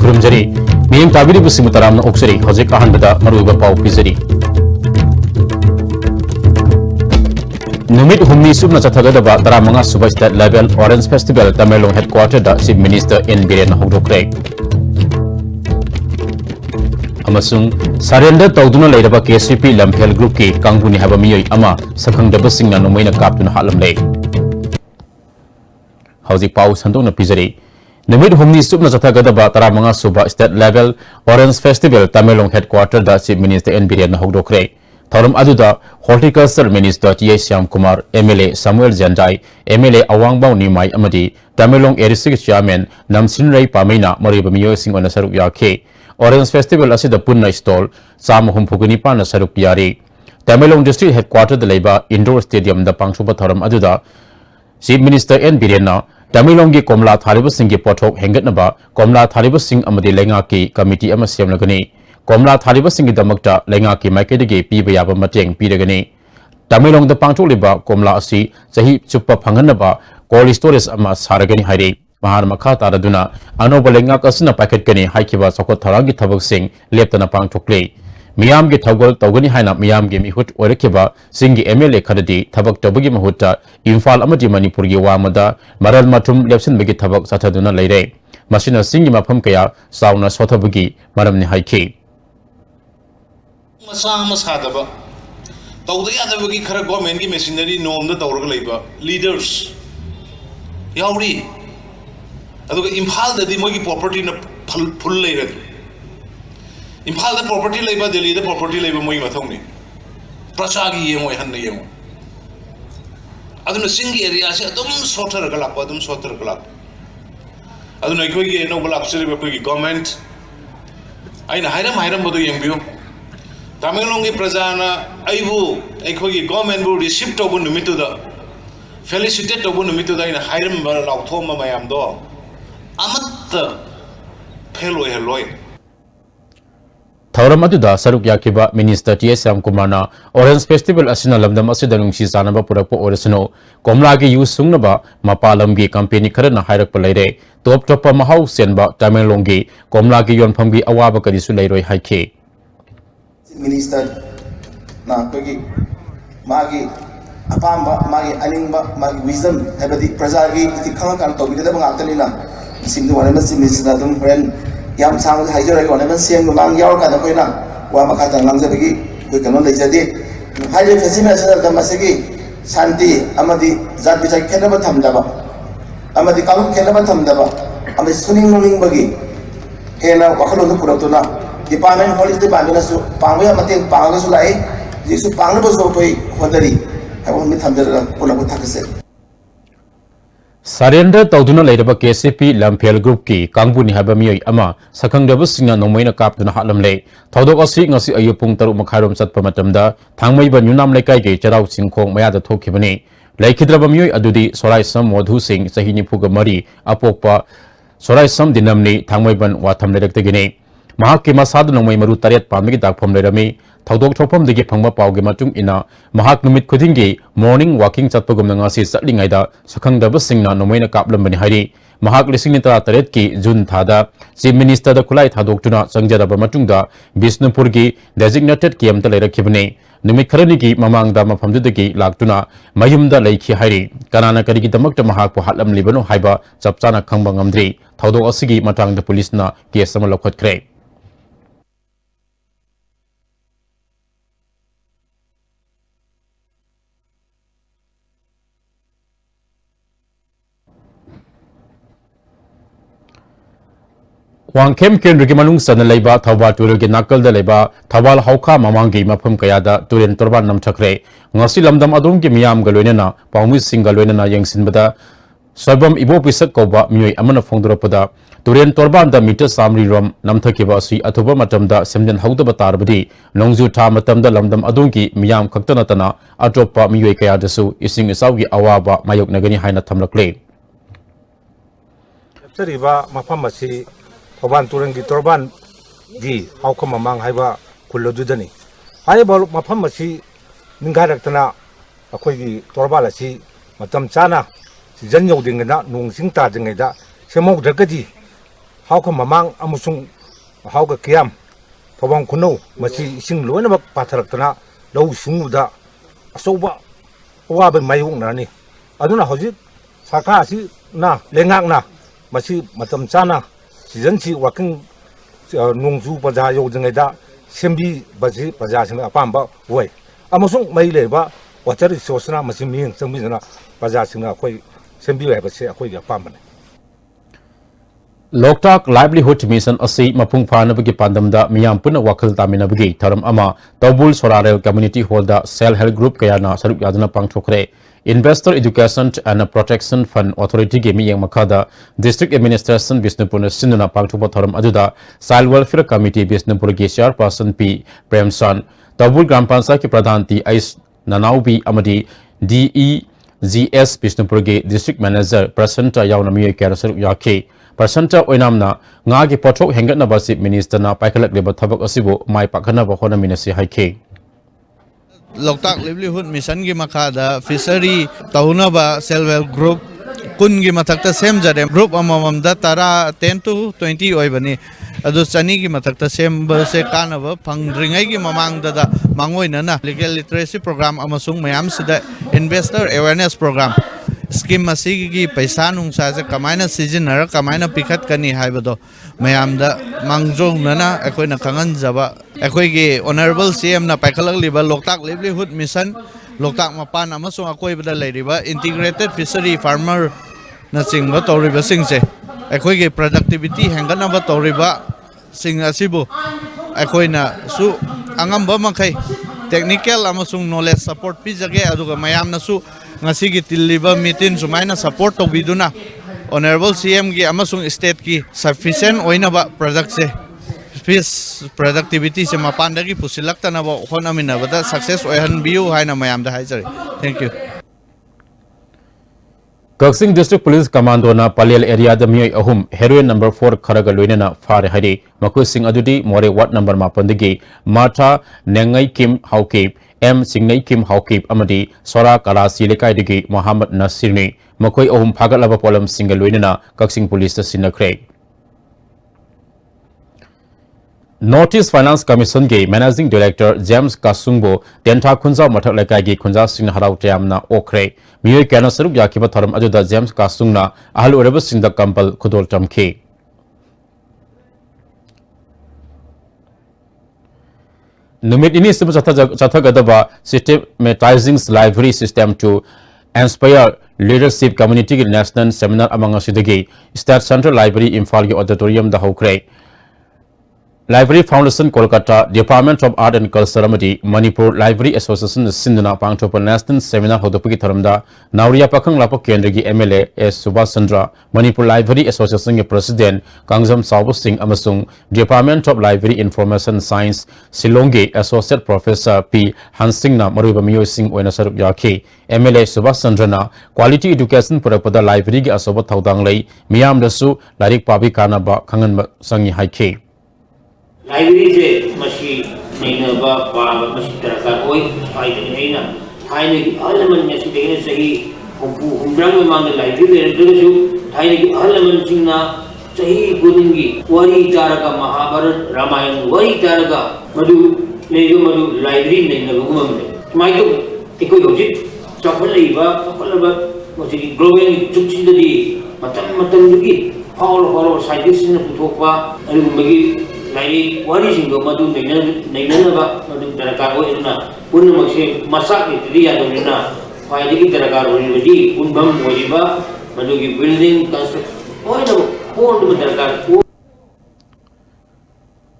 खुरुमजरी मियंग ताबिरी बुसिमु तरामना ओक्सरी हजिक अहनबदा मरुबा पाउ पिजरी नुमित हुमनी सुबना चथगदबा तरामंगा सुबा state level orange festival Tamenglong headquarter दा चीफ मिनिस्टर एन बिरेन हौदोक्रे अमसुंग सरेंडर तौदुना लेरबा केसीपी लम्फेल ग्रुप की कांगुनी हबा मियोय अमा सखंगदबसिंगना नुमैना कापतुना हालमले हौजिक पाउ संदोंना पिजरी नुमित हुमनी सुबना चथगदबा तरामंगा सुबा state level orange festival Tamenglong headquarter दा चीफ मिनिस्टर एन बिरेन हौदोक्रे थौरम अदुदा horticulture minister T Shyam Kumar MLA Samuel Jendai MLA Awangbow Newmai अमदी तमेलोंग एरिसिक चेयरमैन नमसिनरई पामैना मरिबा मियोयसिंग ओना सरुक याखे ऑरेंज फेस्टिवल असिदा पुन्ना स्टॉल चाम हुमफुगनी पाना सरुक यारी तमेलोंग डिस्ट्रिक्ट हेडक्वार्टर लेबा इंडोर स्टेडियम दा पांगसुबा थौरम अदुदा चीफ मिनिस्टर एन बिरेना तमेलोंग की कोमला थारिबसिंग की पोथोक हेंगतनबा कोमला थारिबसिंग अमदी लेंगा की कमिटी अमा सेमलगनी कोमला थारिबसिंग दमकता लेंगा की माइकेदगी पीबा याबा मतेंग पीरगनी तमेलोंग दा पांगथोकलिबा कोमला असि चही चुप्पा फंगनबा कोल्ड स्टोरेज अमा सारगनी हाइरे महार मखा तारदुना अनोबा लेंगा कसना पाकेटकनी हाइकिबा सकोत थरांगी थबकसिंग लेप्तना पांगथोकले मियाम की थगोल तौगनी हाइना मियाम की मिहुत ओरखिबा सिंगी एमएलए खरदी थबक तबगी महुता इम्फाल अमदी मणिपुर की वामदा मरल मथुम लेप्सनबगी थबक सथदुना लेरे मसिना सिंगी मफम कया साउना सोथबगी मरमनि हाइखि मसा मसादबा तौदा यादबगी खरा गवर्नमेंट की मशीनरी नोम द तौरग लेबा लीडर्स याउरी अदुगा इम्फाल ददी मोगी प्रॉपर्टी न फुल लेरे इम्फाल द प्रॉपर्टी लेबा दिल्ली द प्रॉपर्टी लेबा मोगी मथौनी प्रचागी येमो हन येमो अदुना सिंगी एरिया से अदुम सोथर गलाप अदुम सोथर गलाप अदुना अखोगी नो गलाप सिरिबा कोगी गवर्नमेंट आइना हाइरम बदु येंबियो तमेलोंग की प्रजाना अइबु अखोगी गवर्नमेंट बु रिसीव तौबु नुमितुदा फेलिसिटेट तौबु नुमितुदा आइना हाइरम लाउथोम मयाम दो अमत फेल ओहेलोय थौरम अदुदा सरुक याकिबा मिनिस्टर टी श्याम कुमारना ऑरेंज फेस्टिवल असिना लमदम असिदा नुंगसी जानबा पुरकपो ओरसनो कोमलागी यूज सुंगनबा मपालमगी कंपनी खरना हाइरकप लेरे टॉप टॉप महाउ सेनबा तमेलोंगी कोमलागी योनफमगी अवाबा करिसु लेरोय हाइखे मिनिस्टर ना कोगी मागी अपाम्बा मागी अनिंगबा मागी विजडम हैबदी प्रजा की इति खंग कान तोबिदे बंगातनिना सिंदु वनेम सिमिसना दुम फ्रेंड याम सांग हाइजर को वनेम सेम मांग याव का कोइना वा मखा तंगजबगी कोइ कनो लेजदे हाइले फेसिमेल सदा मसगी शांति अमदी जात बिचार खेनबा थमदबा अमदी काउ खेनबा थमदबा अमदी सुनिंग नुनिंग बगी हेना वखलों पुरतुना डिपार्टमेंट हॉलिस डिपार्टमेंट पांगया मतें पांगसु लाई जिसु पांगनबसु कोई होदरी हाबो मि थमजर पुनबु थाकसे सरेंडर तौदुना लेरबा केसीपी लम्फेल ग्रुप की कांगबुनी हबा मियोय अमा सखंगदबसिंगना नोमैना कापतुना हालमले थौदोक असि ngasi ayu pung 6 मखारोम चतपा मतमदा थांगमैबा न्यूनाम लेकाई के चराउ सिंखोंग मयादा थोखिबने लेखिद्रबा मियोय अदुदी सोराय सम मधु सिंह सही निफुगा मरी अपोकपा सोराय सम दिनमनी थांगमैबन वाथम लेरक्तगिने महाक की मसाद नोंमै मरु तरेत पामगी दागफम लेरमी थौदोक थोफम दिगे फंगबा पावगे मतुंग इना महाक नुमित खुदिंगी मॉर्निंग वॉकिंग चतपगुम ngasi चटलिंगाइदा सखंगदबसिंगना नोमैना कापलमबनि हाइरि महाक लिसिंग नितरा तरेत की जून थादा चीफ मिनिस्टर द खुलाई थादोक्तुना संगजरबा मतुंगदा बिष्णुपुर की डेजिग्नेटेड केम त लेरखिबने नुमित खरनी की ममांगदा मफमदुदगी लाक्तुना मयुमदा लेखि हाइरि कनाना करिगी दमकता महाक पु हालमलिबनो हाइबा चपचाना खंबा ngamdri थौदोक असigi matangda पुलिसना केस अमा लखतख्रे वांखेम केंद्र की मनुंग सन लेबा थौबा टुरल के नाकल द लेबा थवाल हौखा ममांगी मफम कयादा तुरेन तोरबान नमथखरे ngasi lamdam adom ki miyam ga loinana paumi singa loinana yengsinbada soibam ibo pisak koba miyoi amana phongdoropada turen torban da meter samri rom namthakiba asi athuba matamda semden haudaba tarbadi nongju tha matamda lamdam adom ki miyam khaktana tana atopa miyoi kaya dasu ising isawgi awaba mayok nagani haina thamlakle sariba mafam asi Oban turang gi torban gi hauka mamang haiba kulodudani haiba mafam asi ningaraktana akoi gi torbal asi matam chana jan yodingna nung sing ta jingaida semok dragadi hauka mamang amusung hauka kiam thobang khuno masi ising loina bak patharaktana lau sunguda asoba wabe mayung nani aduna hojik sarkar asi na lengak na masi matam chana season si working nungju paja yojngai da sembi baji paja sing apamba wai amusung mai leba water resource na masi ming sangbi na paja sing na khoi sembi wai ba se khoi ya pam ne Loktak livelihood mission asi mapung phanabagi pandamda miyam puna wakal taminabagi tharam ama Tabul Sorarel community hall da self help group kayana sarup yadana pangthokre investor education and protection fund authority ge miyang makada district administration Bisnupur sinuna pangthokpa tharam aduda child welfare committee Bisnupur ge chairperson P Premsan Tabul gram panchayat ke pradhan T Ais Nanaubi amadi DEGS Bisnupur ge district manager Prasanta yauna miyoy kaya sarup yakhe Persanta oinamna nga gi pothok hengat na basi minister na paikalak leba thabak asibo mai pakhana ba khona minasi haike Loktak livelihood mission gi makada fishery tauna ba self help group kun gi mathakta sem jare group amamam da tara 10 to 20 oibani adu chani gi mathakta sem ba se kanaba phangringai gi mamang da mangoina na legal literacy program amasung mayam sida investor awareness program scheme masigi paisa nungsa se kamaina season kamaina pikhat kani haibado mayamda mangjong nana akoina kangan jaba akoigi honorable CM na paikhalak liba Loktak livelihood mission Loktak mapan amasung akoi bada leiriba integrated fishery farmer na singba toriba singse akoigi productivity hengana ba toriba sing asibu akoina su angamba makai technical amasung knowledge support pijage aduga mayamna su ngasi gi tilliba meeting sumaina support to biduna honorable CM gi amasung state ki sufficient oina ba product se fish productivity se mapanda gi pusilak ta na ba honamina ba da success oihan biu haina mayam da haijari thank you Kaksing district police commando na Palel area da miyoi ahum heroin number 4 kharaga loinena fare hari maku sing adudi more ward number mapandagi Martha Nengai Kim Hauke M Singnai Kim Hawkip amadi Sora Karasi lekai digi Muhammad Nasirni makoi ahum phagalaba polam single loinena Kaksing police sinakre Notice Finance Commission ge Managing Director James Kasungbo Tenta Khunja Mathak lekai gi Khunja Sing Harau Tiamna okre miyoi kana saruk yakiba tharam ajuda James Kasungna ahal ureba singda kampal khudol tamkhe Numit ini sebab cathagadaba systematizing library system to inspire leadership community national seminar among asidagi State Central Library Imphal gi auditorium da hokre Library Foundation Kolkata Department of Art and Culture amadi Manipur Library Association sinduna pangthopa national seminar hodopagi tharamda Nauria Pakhang Lapak Kendra gi MLA S Subhash Chandra Manipur Library Association gi President Kangjam Sabu Singh amasung Department of Library Information Science Silongi Associate Professor P Hansing na maruba miyo sing oina sarup yakhe MLA Subhash Chandra na quality education purapada library gi asoba thaudang lei miyam dasu larik pabi kana ba khangan sangi haike Library se masi naina ba ba masi terasa oi faida naina thaine ki alaman masi dekne sahi humbrang mang library de su thaine ki alaman singna sahi guningi wari taraka Mahabharat Ramayan wari taraka madu leigo madu library naina gumam le mai to ikoi hojit chapal ba masi global chukchi de matam gi all scientists na puthokpa ari gumagi Lai wari singgo madu naina ba madu darakar ho irna punna makse masak itu dia dorina faide ki darakar ho ni unbam hoiba madu ki building construction hoina pond darakar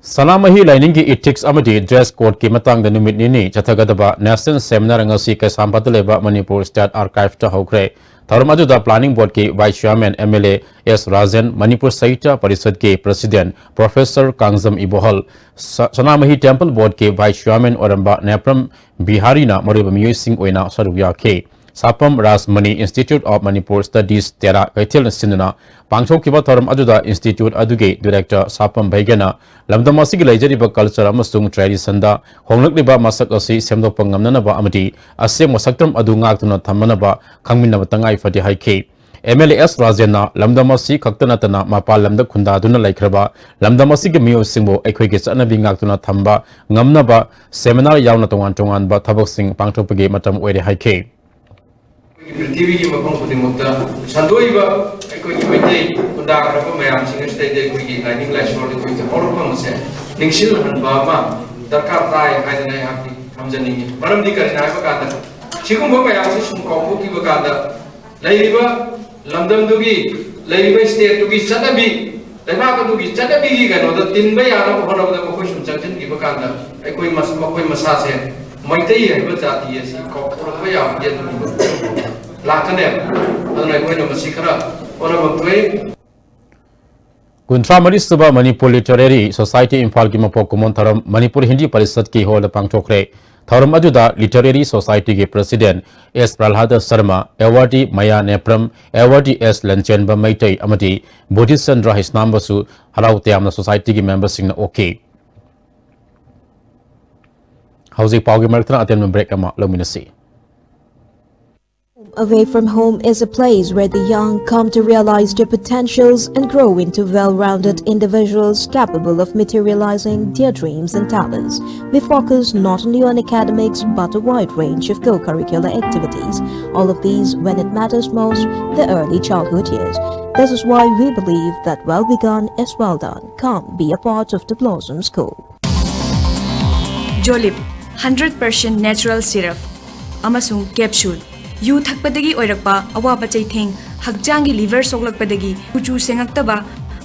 Salamahi lining ki ethics amadi dress code ki matang da numit ni chathagadaba national seminar ngasi ka sampatleba Manipur State Archive ta hokre Tharamaju da planning board ki vice chairman MLA S Rajan Manipur Sahitya Parishad ki president Professor Kangjam Ibohal Sanamahi temple board ki vice chairman Oramba Nepram Bihari na maruba miyo sing oina sarugya ke Sapam Rasmani Institute of Manipur Studies Tera Kaithil Sinna Pangchok Kiba Tharam Ajuda Institute Aduge Director Sapam Baigana Lamdamasi Lajariba Culture Amasung Tradition da Honglakliba Masak Asi Semdopang Namnaba Amati Ase Masaktam Adu Ngak Tuna Thamanaba Kangminaba Tangai Fati Haike MLAS Rajena Lamdamasi Kaktanatana Mapa Lamda Kundaduna Laikraba Lamdamasi Mio Singbo Equigis Anabingatuna Tamba Ngamnaba Seminar Yaunatongan Tongan Ba Tabok Sing Pangtopagi Matam Wede Haike. पृथ्वी की मफम खुदिमुक्ता संदोइबा अखोई मैतै कुंदाखरबा मयाम सिंगस्टैदे अखोई lining लाइसोर अखोई हौरफम से निंगसिल हनबा मा दरकार ताय हाइदना यापि थमजनिंगि मरमदि करिना हाइबा कादा सिगुंबा मयाम से सुम कौफुकिबा कादा लैरिबा लमदमदुगी लैरिबा स्टेट दुगी चनबी दैमाकदुगी चनबी गी गनोदा तिनबा याना होरबदा मखोई सुम चंगजनगिबा कादा अखोई मखोई मसा से मैतै हाइबा जाति असि कौफुरबा यापि Kuntra Marisuba Manipur Literary Society in Falkimapok Kumontaram Manipur Hindi Parisat ki hold Pangchokre Tharam Ajuda Literary Society ke President S. Pralhada Sharma Awardee Maya Nepram Awardee S. Lanchenba Maitai Amati Bodhisandra Hisnambasu Harautiamna Society ki members sing okay. How's Paugi Martha attend break ama luminacy. Away from home is a place where the young come to realize their potentials and grow into well-rounded individuals capable of materializing their dreams and talents. We focus not only on academics but a wide range of co-curricular activities, all of these when it matters most, the early childhood years. This is why we believe that well begun is well done. Come be a part of the Blossom School. Jolip 100% natural syrup amasung capsule yu thakpadagi oirakpa awaba chaitheng hakjangi liver soklakpadagi kuchu sengaktaba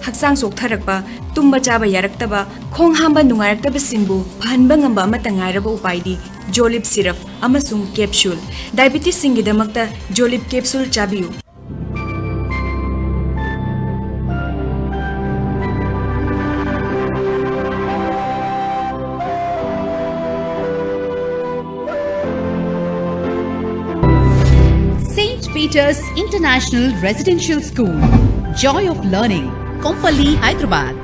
haksang soktharakpa tumba chaba yaraktaba khong hamba nungaraktaba singbu phanba ngamba amata ngairaba upaidi Jolip syrup amasung capsule diabetes singidamakta Jolip capsule chabiyu. Peter's International Residential School, Joy of Learning, Kompally, Hyderabad.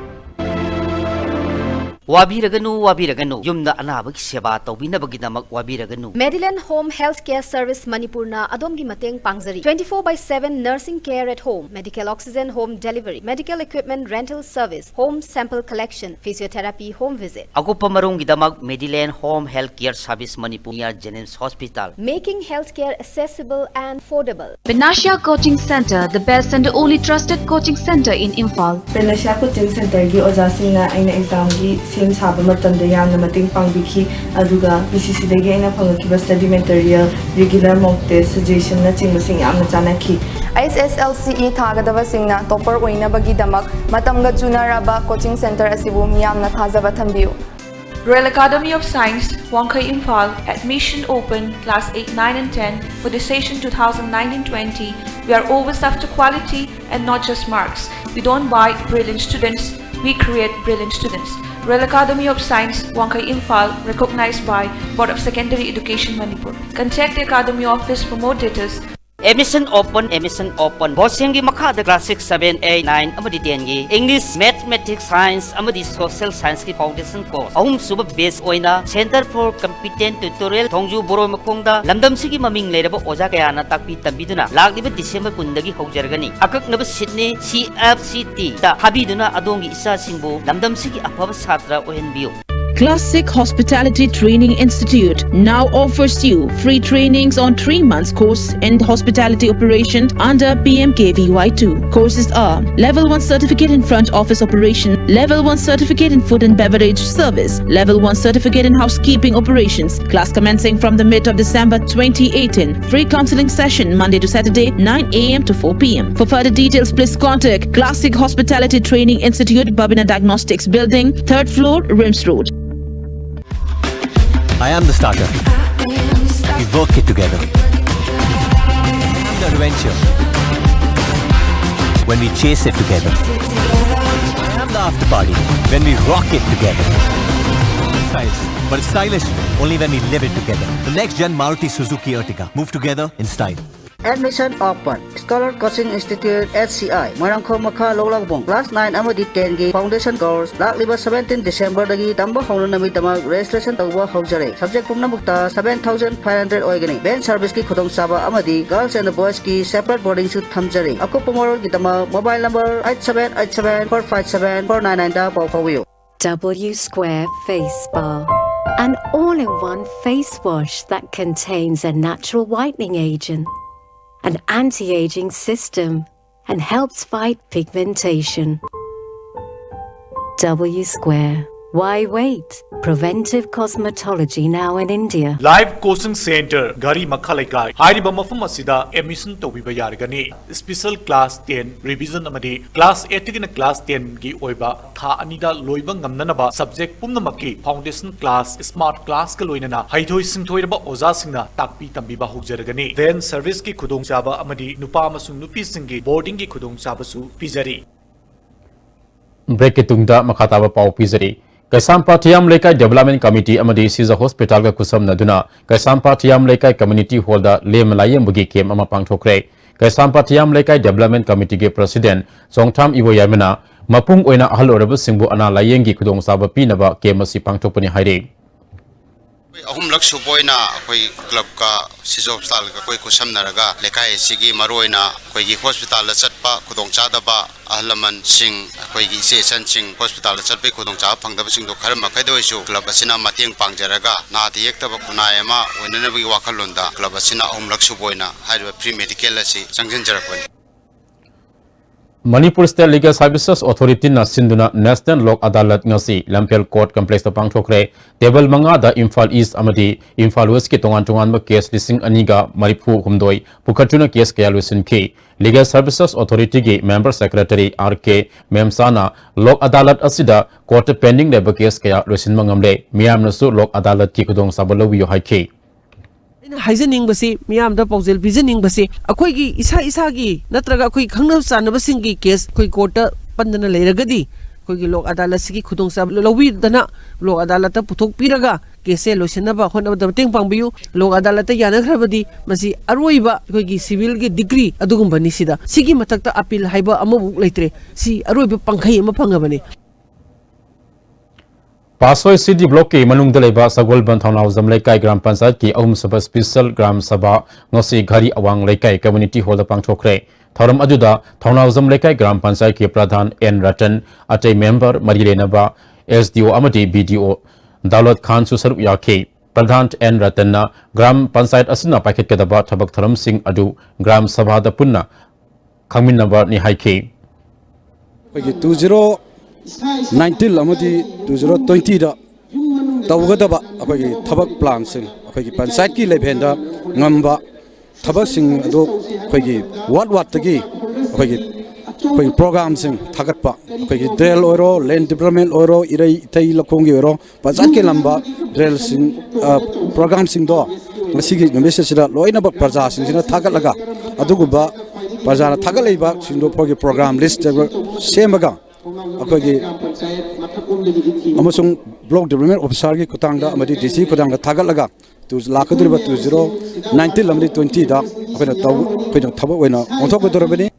Wabiraganu yumna anabag seba tawbinabaginamak wabiraganu. Medillion Home Healthcare Service Manipur na adomgi mateng pangzari 24/7 nursing care at home, medical oxygen home delivery, medical equipment rental service, home sample collection, physiotherapy home visit. Ako pamarong gidamak Medillion Home Healthcare Service Manipur near Jennings Hospital, making healthcare accessible and affordable. Benasha Coaching Center, the best and only trusted coaching center in Imphal. Benasha Coaching Center gi ojasingna aina exam gi sim saba matamda yamna mating pangbikhi aduga BCC dagi aina phangakiba study material regular mock test suggestion na chingmasing yamna chanakhi. SSLCE thagadaba singna topper oina bagi damak matamga junaraba coaching center asibu miyamna thajaba thambiyu. Royal Academy of Science, Wangkai Imphal, admission open class 8, 9 and 10 for the session 2019-20. We are always after quality and not just marks. We don't buy brilliant students, we create brilliant students. Royal Academy of Science, Wangkai Imphal, recognized by Board of Secondary Education Manipur. Contact the Academy Office for more details. Admission open. Bosengi makada class 6, 7, 8, 9 amadi 10 gi English, Mathematics, Science amadi Social Science ki foundation course. Ahum suba base oina Center for Competent Tutorial Thongju Boro Makongda lamdam sigi maming leiraba oja kaya na takpi tambiduna lagliba December kundagi haujargani. Akak naba Sydney CFCT da habiduna adongi isa singbo lamdam sigi apaba satra ohenbiyo. Classic Hospitality Training Institute now offers you free trainings on 3 months course in hospitality operation under PMKVY2. Courses are Level 1 Certificate in Front Office Operation, Level 1 Certificate in Food and Beverage Service, Level 1 Certificate in Housekeeping Operations. Class commencing from the mid of December 2018. Free counseling session Monday to Saturday 9 AM to 4 PM. For further details, please contact Classic Hospitality Training Institute, Babina Diagnostics Building, 3rd floor, Rims Road. I am the starter. We work it together. I am the adventure. When we chase it together. I am the after party. When we rock it together. Styles, but it's stylish only when we live it together. The next gen Maruti Suzuki Ertiga. Move together in style. Admission open. Scholar Coaching Institute SCI Marangko Makha Loglabong Class 9 amadi 10 gi Foundation course Lakliba 17 December dagi tamba hongna namit damag registration tawba hojare. Subject pumnamukta 7,500 oigani. Ben service ki khudong saba amadi girls and boys ki separate boarding suit thamjare. Ako pumorol gi damag mobile number 8787457499 da paw pawiyo. W Square Face Bar, an all-in-one face wash that contains a natural whitening agent, an anti-aging system, and helps fight pigmentation. W Square. Why wait? Preventive cosmetology now in India. Live Coaching Center, Gari Makhalakai, Hariba Mafum Asida, Emission Tobiba Yargani, Special Class 10, Revision Amadi, Class 8 in Class 10 Gi Oiba, Tha Anida Loibang Namnaba, Subject Pumnamaki, Foundation Class, Smart Class Kaloinana, Haitoi Sintoiba Ozasina, Takpi Tambiba Hujaragani, then Service Ki Kudong Java Amadi, Nupamasu Nupi Singi, Boarding Ki Kudong Jabasu, Pizari. Break it tungda Makataba Pau Pizari. Kaisampa Tiam Lekai Development Committee Amadi Siza Hospital ga kusam naduna Kaisampa Tiam Lekai Community Holder Lemlayam Bugi Kem Amapang Tokre Kaisampa Tiam Lekai Development Committee ge President Songtam Iwo Yamina Mapung Oina Ahal Orab Singbu Ana Layengi Kudong Saba Pinaba Kemasi Pangtopani Haire ahum lak suboina koi club ka sizo hospital ka koi kusam naraga lekai sigi maroina koi gi hospital la chatpa kudong chada ba ahlaman sing koi gi session sing hospital la chatpe kudong cha phangda sing do kharma kai do isu club asina mateng pangjaraga na ti ekta ba kunai ma oinana bi wakhalonda club asina ahum lak suboina haiba pre medical asi sangjin jarakoni Manipur State Legal Services Authority na sinduna National Lok Adalat ngasi Lampel Court Complex to pangthokre table manga da Imphal East amadi Imphal West ki tongan ba case lising aniga maripu humdoi pukhatuna case kaya lusin ki Legal Services Authority gi Member Secretary RK Memsana Lok Adalat asida court pending leba case kaya lusin mangamle miyam nasu Lok Adalat ki kudong sabalawi yo haiki Haizening basi miyam da paujel bizening basi akoi gi isa gi natraga akoi khangna sanaba singi case koi court pandana leiragadi koi gi lok adalat sigi khudong sa lowi dana lok adalat ta puthok piraga case loisenaba honaba da teng pangbiyu lok adalat ta yana khrabadi masi aroiba koi gi civil gi degree adugum bani sida sigi matakta appeal haiba amabu leitre si aroiba pangkhai ama phangabani Pasoi City Block ke Manung Daleba Sagol Banthana Uzam Lekai Gram Panchayat ki Ahum Sabha Special Gram Sabha Ngosi Ghari Awang Lekai Community Hall da Pangthokre Thoram Ajuda Thana Uzam Lekai Gram Panchayat ki Pradhan N Ratan Ate Member Marilenaba SDO Amati BDO Daulat Khan Susarup Yake Pradhan N Ratan na Gram Panchayat Asina Paket Kadaba Thabak Tharam Singh Adu Gram Sabha da Punna Khangmin Number ni Haike 19 amadi 2020 da tawgadaba akhoi thabak plan sing akhoi panchayat ki lebenda ngamba thabak sing ado akhoi wat tagi akhoi program sing thagatpa akhoi drill oro land development oro irai tai lakhong gi oro panchayat ke lamba drill sing program sing do masigi message da loina bak parja sing sina thagatlaga aduguba parjana thagalaiba sing do program list semaga akhoi amasung block development officer ki kutangda amadi DC kutangda thagalaga tu lakadriba 2019 lamdi 20 da akhoi thaba oina onthok dorabani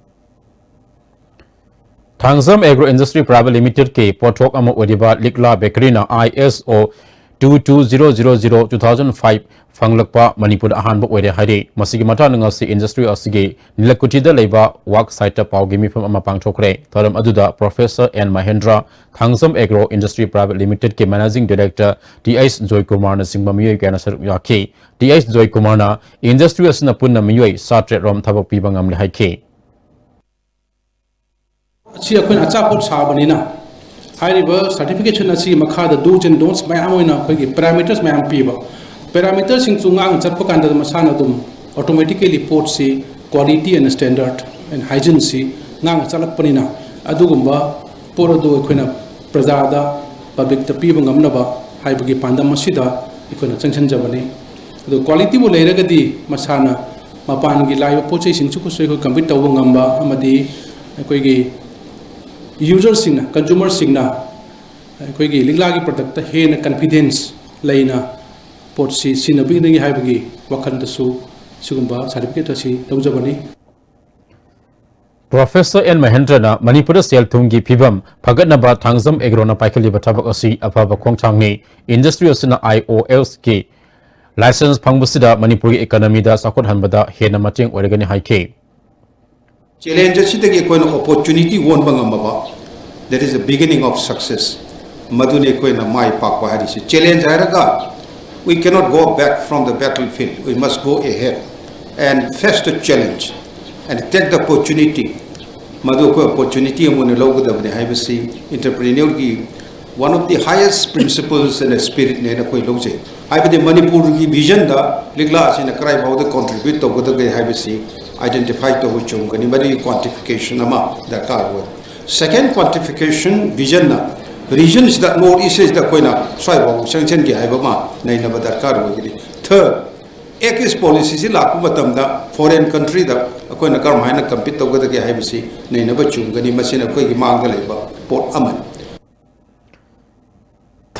Thangzam Agro Industry Private Limited ke pothok ama odiba likla bakery na ISO 22000-2005 fanglakpa Manipur ahanba oire haire masigi mata ngasi industry asigi nilakutida leiba work site pawgi mifam ama pangthokre thoram aduda Professor N Mahendra Thangzam Agro Industry Private Limited ke Managing Director TS Joy Kumar na singma miyoi kana sarup yakhe TS Joy Kumar na industry asna punna miyoi satre rom thabak piba ngamle haike si akhoi achapot sabanina hairiba certification asi makhada do's and don'ts mayam oina khoi parameters mayam piba parameters sing chungang chatpa kanda masana dum automatically report si quality and standard and hygiene si ngang chalak panina adugumba porodo khoina prajada public ta piba ngamnaba haibagi pandam masida ikona changchan jabani adu quality bo leiragadi masana mapan gi laiba pochei sing chu ko soi ko compete taw ngamba amadi khoi gi user singna consumer singna khoi gi lingla gi product ta hena confidence leina pot si sinabi ngi haibagi wakhan da su सिगुम्बा certificate असी लौजबनी Professor N. Mahendrana Manipur sel thungi phibam phagatnaba thangjam agrona paikaliba thabak asi afaba khongthangni industry asina IOLs ki license phangbusida Manipuri economy da sakot hanbada hena mateng oregani haike challenge sidagi koina opportunity won bangamba that is the beginning of success madune koina mai pakwa hari challenge haraga we cannot go back from the battlefield we must go ahead and face the challenge and take the opportunity madu ko opportunity amune logadabne haibasi entrepreneur ki one of the highest principles and spirit ne na koi logje haibade Manipur ki vision da ligla asina krai bau da contribute to godagai haibasi identify to whichum gani mari quantification ama dakar wo second quantification vision na regions that more east is the koina swai bau sanction ki haibama nai na dakar wo gidi third Ekis policy si laku matam da foreign country da koi na kar mahina compete to gada ke haibisi nei na bachum gani masina koi gi mang da leba port aman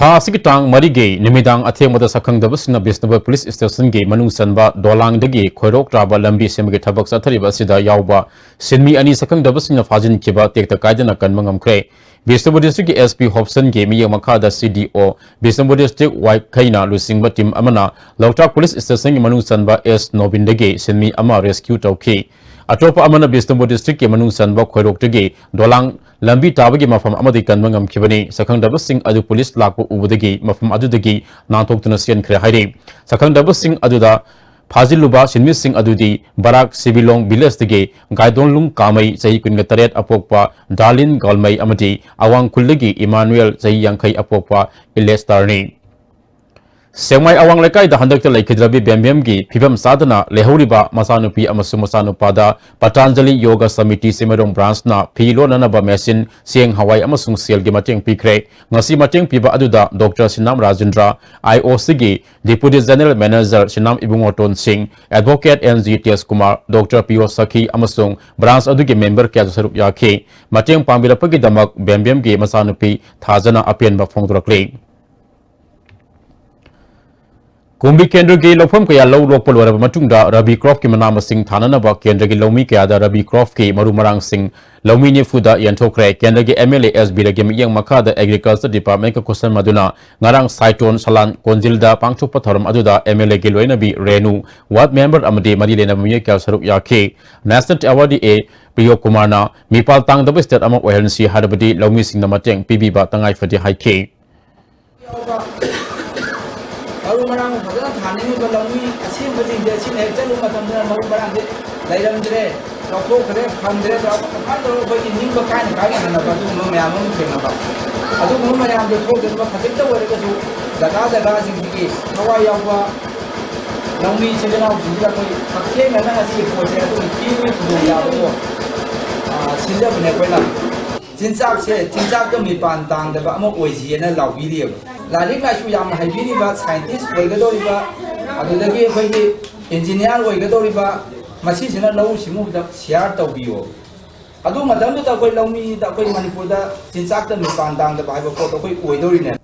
tha sikitang marige nimidang athemada sakhangdaba sina bisnaba police station ge manung sanba dolang dagi khoirok traba lambi semge thabak sathariba sida yawba sinmi ani sakhangdaba sina fajin kiba tekta kaidana kanmangam kre Bisnabo district ki SP Hobson ge miya makada CDO Bisnabo district White Kaina lusingba team amana Lautak police station gi manung sanba S Nobindage sinmi ama rescue tawki atopa amana Bisnabo district ki manung sanba khoirok tege dolang lambi tabagi mafam amadi kanmangam kibani sakhangdaba sing adu police lakpo ubudagi mafam adudagi nantoktuna sian khre haire sakhangdaba sing aduda Faziluba Sinmi Singh Adudi Barak Sibilong Bilas Tige Gaidonlung Kamai Sahi Kunga Taret Apokpa Darlin Galmai Amati Awang Kullagi Emmanuel Sahi Yankai Apokpa Ilestarni Semai Awang Lekai the Handakta Laikidrabi Bembiamgi Pibam Sadana Lehuriba Masanupi Amasu Masanupada Patanjali Yoga Samiti Simerong Branch na Pilo Nanaba Mesin Sieng Hawaii Amasung Siel Gimateng Pikre Ngasi Mateng Piba Aduda Dr. Sinam Rajendra IOC gi Deputy General Manager Sinam Ibungoton Singh Advocate NGTS Kumar Dr. Pio Sakhi Amasung Branch Adugi member Kya Sarup Yake Mateng Pambirapagi Damak Bembiamgi Masanupi Thazana Apian Bafongdrakle Kumbi Kendra Gay Lopum Kaya Low Local or Matunda, Rabi Croft Kimanama Singh Tananaba, Kendra Lomi Kaya, Rabi Croft Ki, Marumarang Singh, Lomini Fuda, Yantokre, Kendra MLA SB, Gim Yang Makada, Agriculture Department, Kusan Maduna, Narang Saiton, Salan, Konzilda, Pangcho Pataram Aduda, MLA Giloinabi, Renu, Ward Member Amadi, Madilena Muyaka Sarup Yake, National Awadi A, Priyo Kumarna, Mipal Tang the West Ama Ohensi, Hadabadi, Lomi Singh Namateng, PB Batangai for the High K. Maru marang phadana thane ni balami asim bajing je sin ek chalu matam na maru marang de lairam dre rokho khare phamdre ra phan ro ko ning ba kai na kai na ba du no mayam no thena ba adu no mayam de thok de ba khatik ta wore ka su jaga jaga sing ki hawa yaw ba lami chena ji ra ko phakhe na na asi ko che adu ki ni du ya bo sin da ne ko la jinjak se jinjak de mi pan tang de ba mo oi ji na law bi li Laling la yam haibiri ba scientist oigadori ba adudagi khoi engineer oigadori ba masi sina law simu da share tawbiyo adu madam da koi lawmi da koi Manipur da jinchak da mi pandang da ba ko koi oidori ne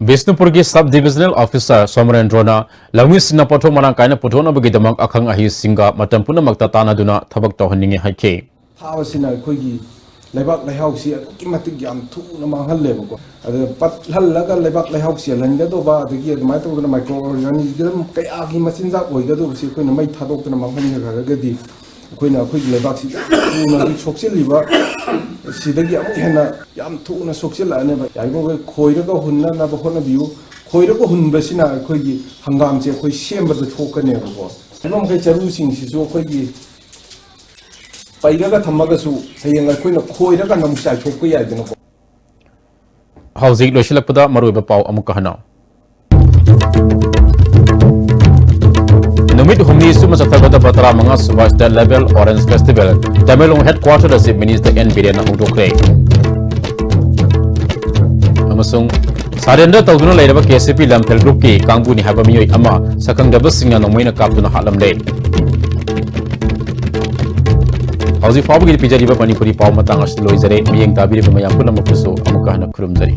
Bisnupur ki sub divisional officer Somarendrona Lawmi Sina Poto Marang Kaina Potona Bagi Damak Akhang Ahi Singa Matampuna Makta Tana Duna Tabak Tohaningi Haike Hawasina Kogi Lebak Lahausi Kimatic Yam two Namahal level. But Halaga Lebak Lahausi and Gadova, the gear, the micro microorganism, Kayaki Masinza, or Gado, Sikuna might have opened among Hagadi, Queen of Quick Lebaxi, Soxil liver, Sidagi Yam Tuna Soxil, I never, I go Koirago Huna, Nabahona view, Koirago Hunbasina, Kogi, Hangam, Koi Chamber the Toka never was. I don't get a losing, she's so quickly. Paidaga Tamagasu, saying a queen of Koiraga Namsa Chokia. Housing Loshilapada Maruba Pau Amukahana. Numit Humni Sumasatagata Batra Mangas was the level Orange Festival, Tamelong headquarters of Minister N. Biriana Hudokre. Amasung Sarenda Taguna Leva KCP Lampel Group Ki, Kanguni Habami Ama, Sakang Dabasing and Nomina Kapuna Halam Lane. Hausi Fabu Pijariba Manipuri Pau Matangas Loizare, being Tabiri Mayapuna Mapuso, Amukahana Krumzari.